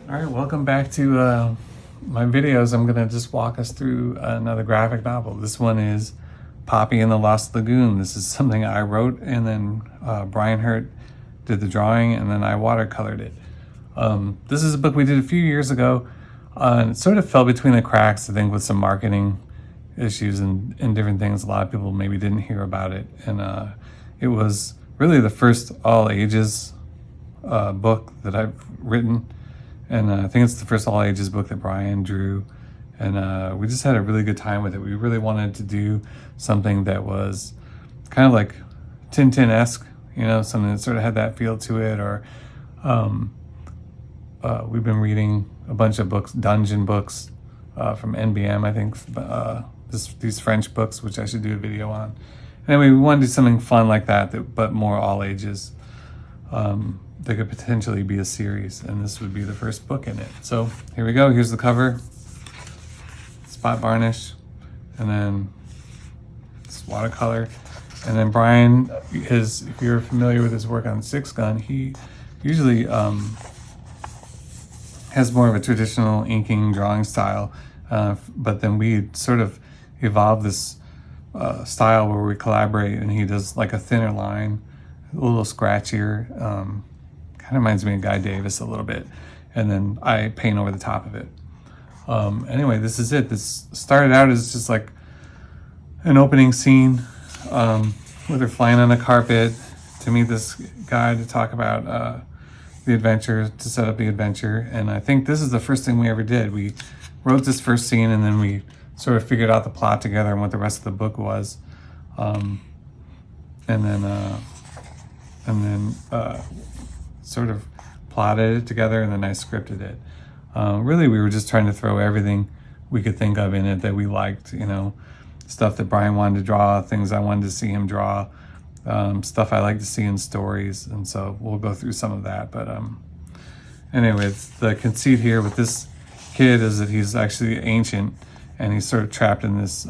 All right, welcome back to my videos. I'm going to just walk us through another graphic novel. This one is Poppy and the Lost Lagoon. This is something I wrote, and then Brain Hurtt did the drawing, and then I watercolored it. This is a book we did a few years ago, and it sort of fell between the cracks, I think, with some marketing issues and different things. A lot of people maybe didn't hear about it, and it was really the first all-ages book that I've written. And I think it's the first all-ages book that Brian drew. And we just had a really good time with it. We really wanted to do something that was kind of like Tintin-esque, something that sort of had that feel to it. Or we've been reading a bunch of books, dungeon books from NBM, I think, these French books, which I should do a video on. Anyway, we wanted to do something fun like that but more all-ages. There could potentially be a series, and this would be the first book in it. So here we go. Here's the cover, spot varnish, and then it's watercolor. And then Brian is, if you're familiar with his work on Six Gun, he usually has more of a traditional inking drawing style, but then we sort of evolved this style where we collaborate, and he does like a thinner line, a little scratchier. Kind of reminds me of Guy Davis a little bit, and then I paint over the top of it. Anyway, this is it. This started out as just like an opening scene with her flying on a carpet to meet this guy to talk about the adventure, to set up the adventure. And I think this is the first thing we ever did. We wrote this first scene, and then we sort of figured out the plot together and what the rest of the book was. And then sort of plotted it together, and then I scripted it. Really, we were just trying to throw everything we could think of in it that we liked, stuff that Brian wanted to draw, things I wanted to see him draw, stuff I like to see in stories, and so we'll go through some of that. But anyway, the conceit here with this kid is that he's actually ancient, and he's sort of trapped in this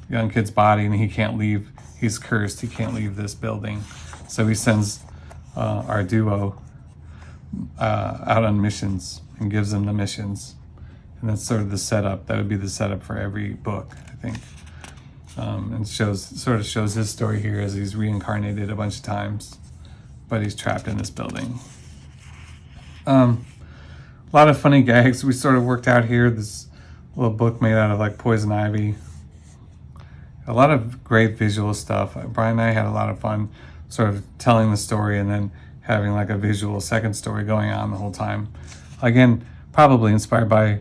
young kid's body, and he can't leave. He's cursed. He can't leave this building. So he sends our duo out on missions and gives them the missions. And that's sort of the setup. That would be the setup for every book, I think. And sort of shows his story here as he's reincarnated a bunch of times, but he's trapped in this building. A lot of funny gags we sort of worked out here. This little book made out of like poison ivy. A lot of great visual stuff. Brian and I had a lot of fun sort of telling the story and then having like a visual second story going on the whole time. Again, probably inspired by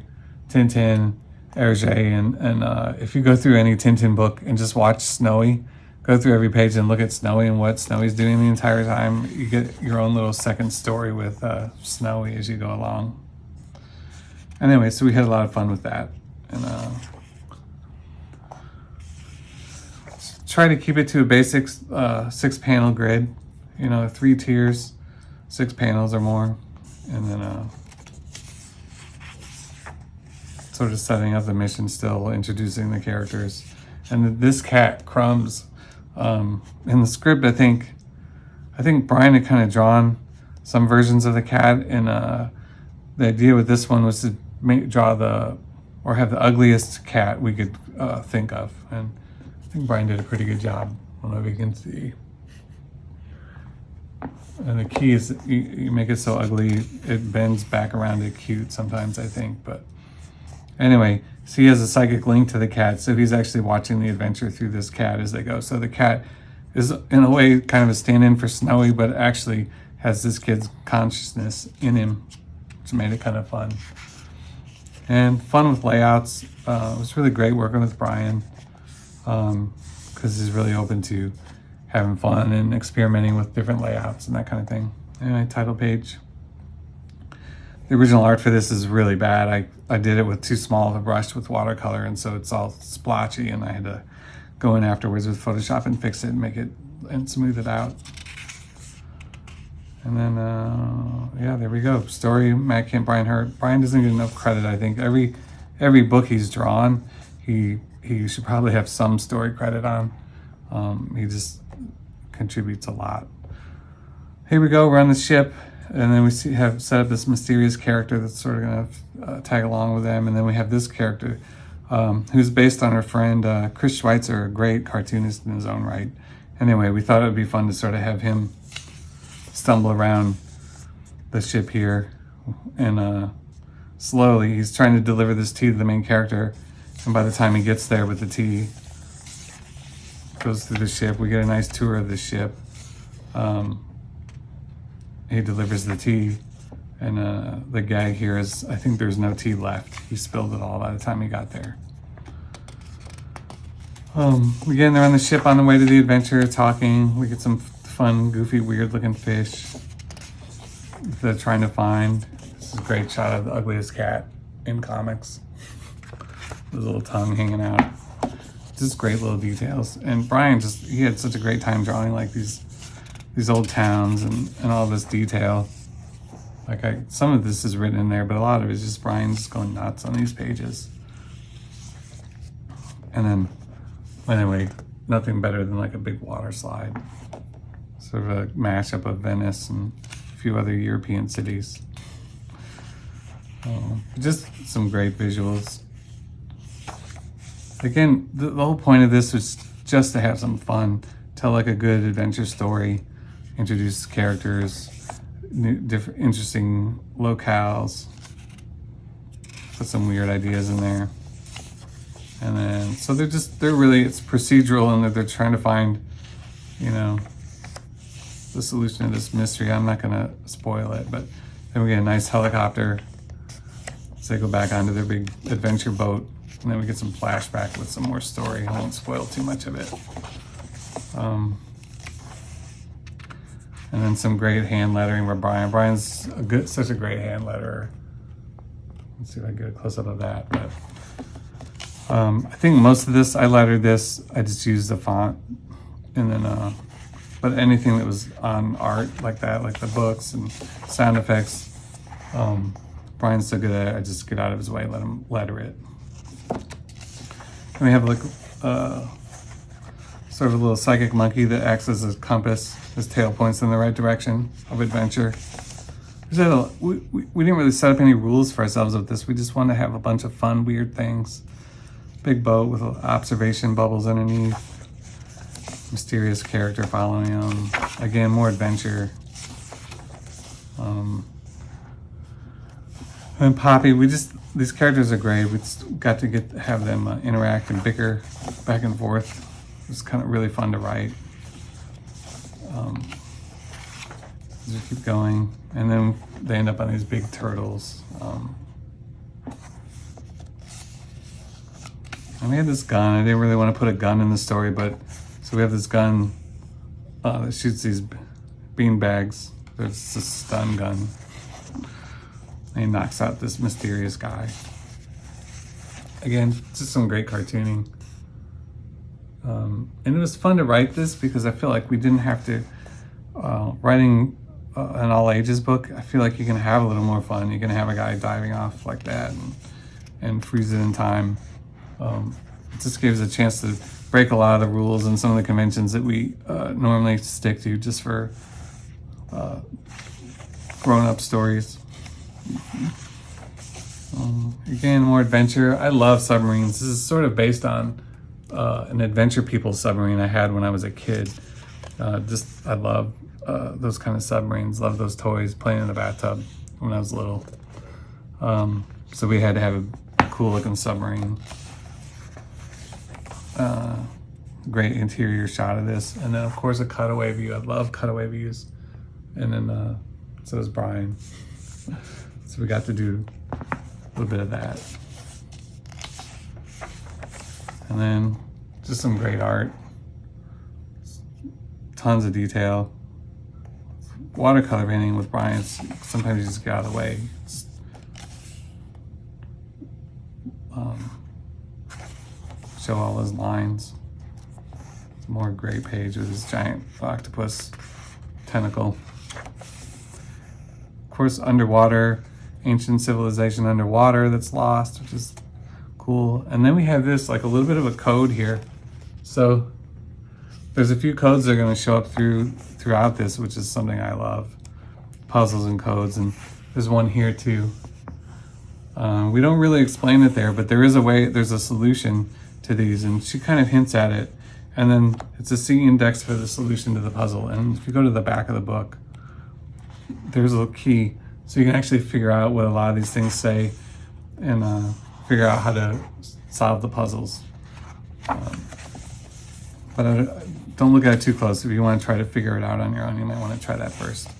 Tintin, Hergé, and if you go through any Tintin book and just watch Snowy, go through every page and look at Snowy and what Snowy's doing the entire time, you get your own little second story with Snowy as you go along. Anyway, so we had a lot of fun with that. And try to keep it to a basic 6-panel grid, 3 tiers, 6 panels or more, and then sort of setting up the mission still, introducing the characters. And this cat, Crumbs, in the script, I think Brian had kind of drawn some versions of the cat, and the idea with this one was to have the ugliest cat we could think of, and I think Brian did a pretty good job. I don't know if you can see. And the key is you make it so ugly, it bends back around to cute sometimes, I think. But anyway, so he has a psychic link to the cat, so he's actually watching the adventure through this cat as they go. So the cat is, in a way, kind of a stand-in for Snowy, but actually has this kid's consciousness in him, which made it kind of fun. And fun with layouts. It was really great working with Brian, because he's really open to having fun and experimenting with different layouts and that kind of thing. Anyway, title page. The original art for this is really bad. I did it with too small of a brush with watercolor, and so it's all splotchy, and I had to go in afterwards with Photoshop and fix it and make it and smooth it out. And then, yeah, there we go. Story, Matt Kindt, Brain Hurtt. Brian doesn't get enough credit, I think. Every book he's drawn, he should probably have some story credit on. He just contributes a lot. Here we go, we're on the ship. And then we have set up this mysterious character that's sort of going to tag along with them. And then we have this character who's based on our friend Chris Schweitzer, a great cartoonist in his own right. Anyway, we thought it would be fun to sort of have him stumble around the ship here. And slowly, he's trying to deliver this tea to the main character. And by the time he gets there with the tea, goes through the ship. We get a nice tour of the ship. He delivers the tea, and the gag here is, I think there's no tea left. He spilled it all by the time he got there. Again, they're on the ship on the way to the adventure, talking. We get some fun, goofy, weird-looking fish they're trying to find. This is a great shot of the ugliest cat in comics. His little tongue hanging out. Just great little details. And Brian he had such a great time drawing like these old towns and all this detail. Like some of this is written in there, but a lot of it is just Brian just going nuts on these pages. And then, anyway, nothing better than like a big water slide. Sort of a mashup of Venice and a few other European cities. Just some great visuals. Again, the whole point of this was just to have some fun, tell like a good adventure story, introduce characters, different interesting locales, put some weird ideas in there. And then, so they're really, it's procedural, and they're trying to find, the solution to this mystery. I'm not gonna spoil it, but then we get a nice helicopter. So they go back onto their big adventure boat, and then we get some flashback with some more story. I won't spoil too much of it. And then some great hand lettering where Brian's such a great hand letterer. Let's see if I can get a close up of that. But I think most of this, I lettered this. I just used the font, and then but anything that was on art like that, like the books and sound effects, Brian's so good at it. I just get out of his way, let him letter it. And we have like sort of a little psychic monkey that acts as a compass. His tail points in the right direction of adventure. We didn't really set up any rules for ourselves with this. We just wanted to have a bunch of fun, weird things. Big boat with observation bubbles underneath. Mysterious character following him. Again, more adventure. And Poppy, these characters are great. We just got to have them interact and bicker back and forth. It was kind of really fun to write. As we keep going, and then they end up on these big turtles. And we had this gun. I didn't really want to put a gun in the story, but so we have this gun that shoots these bean bags. There's a stun gun. And he knocks out this mysterious guy. Again, just some great cartooning. And it was fun to write this because I feel like we didn't have to, writing an all ages book, I feel like you can have a little more fun. You can have a guy diving off like that and freeze it in time. It just gives a chance to break a lot of the rules and some of the conventions that we normally stick to just for grown-up stories. Again, more adventure. I love submarines. This is sort of based on an Adventure People submarine I had when I was a kid. I love those kind of submarines. Love those toys, playing in the bathtub when I was little. So we had to have a cool looking submarine. Great interior shot of this. And then of course a cutaway view. I love cutaway views. And then so does Brian. So we got to do a little bit of that. And then just some great art. Tons of detail. Watercolor painting with Brian, sometimes you just get out of the way. Show all his lines. More great page with his giant octopus tentacle. Of course, underwater, ancient civilization underwater that's lost, which is cool. And then we have this, like a little bit of a code here. So there's a few codes that are going to show up throughout this, which is something I love. puzzles and codes, and there's one here too. We don't really explain it there, but there is a way, there's a solution to these, and she kind of hints at it. And then it's a C index for the solution to the puzzle. And if you go to the back of the book, there's a little key, so you can actually figure out what a lot of these things say and figure out how to solve the puzzles. But don't look at it too close. If you want to try to figure it out on your own, you might want to try that first.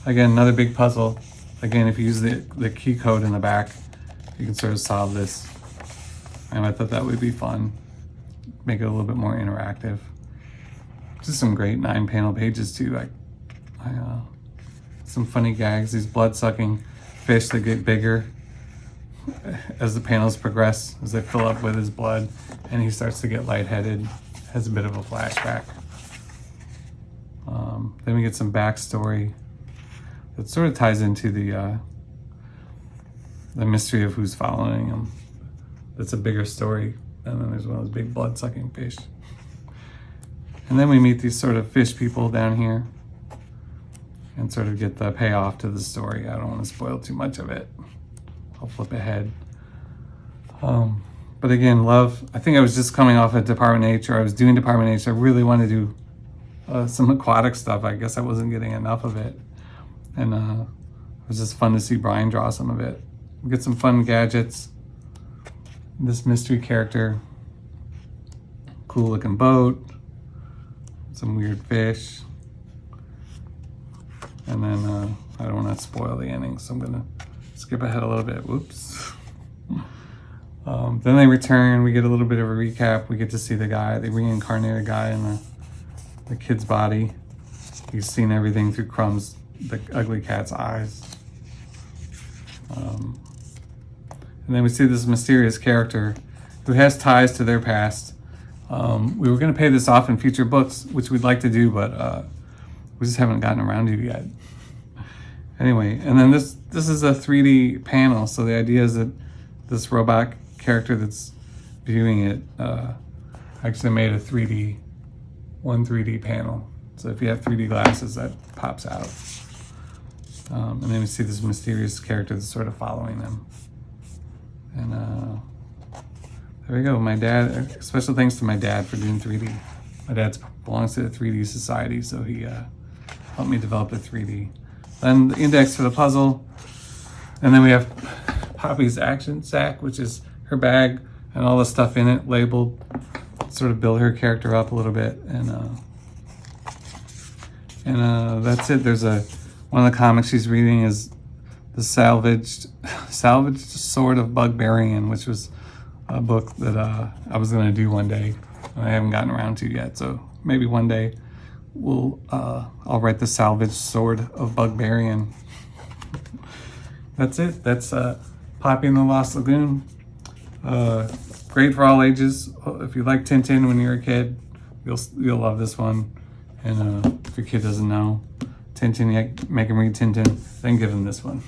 Again, another big puzzle. Again, if you use the key code in the back, you can sort of solve this. And I thought that would be fun. Make it a little bit more interactive. Just some great 9-panel pages too. Some funny gags. These blood-sucking fish that get bigger as the panels progress, as they fill up with his blood, and he starts to get lightheaded. Has a bit of a flashback. Then we get some backstory that sort of ties into the mystery of who's following him. That's a bigger story. And then there's one of those big blood-sucking fish. And then we meet these sort of fish people down here and sort of get the payoff to the story. I don't want to spoil too much of it. I'll flip ahead. But again, love. I think I was just coming off of Department H, or I was doing Department H. I really wanted to do some aquatic stuff. I guess I wasn't getting enough of it. And it was just fun to see Brian draw some of it. We get some fun gadgets. This mystery character. Cool looking boat. Some weird fish. And then I don't want to spoil the ending, so I'm going to skip ahead a little bit. Whoops. Then they return. We get a little bit of a recap. We get to see the guy, the reincarnated guy in the kid's body. He's seen everything through Crumb's, the ugly cat's eyes. And then we see this mysterious character who has ties to their past. We were going to pay this off in future books, which we'd like to do, but we just haven't gotten around to it yet. Anyway, and then this is a 3D panel, so the idea is that this robot character that's viewing it actually made a 3D panel. So if you have 3D glasses, that pops out. And then we see this mysterious character that's sort of following them. And there we go. My dad, special thanks to my dad for doing 3D. My dad belongs to the 3D Society, so he helped me develop a 3D. Then the index for the puzzle. And then we have Poppy's action sack, which is her bag and all the stuff in it labeled, sort of build her character up a little bit. And that's it. There's one of the comics she's reading is the salvaged Sword of Bugbarian, which was a book that I was going to do one day. I haven't gotten around to yet, so maybe one day I'll write the salvaged Sword of Bugbarian. That's it. That's Poppy and the Lost Lagoon. Great for all ages. If you like Tintin when you're a kid, you'll love this one. And if your kid doesn't know Tintin yet, make him read Tintin, then give him this one.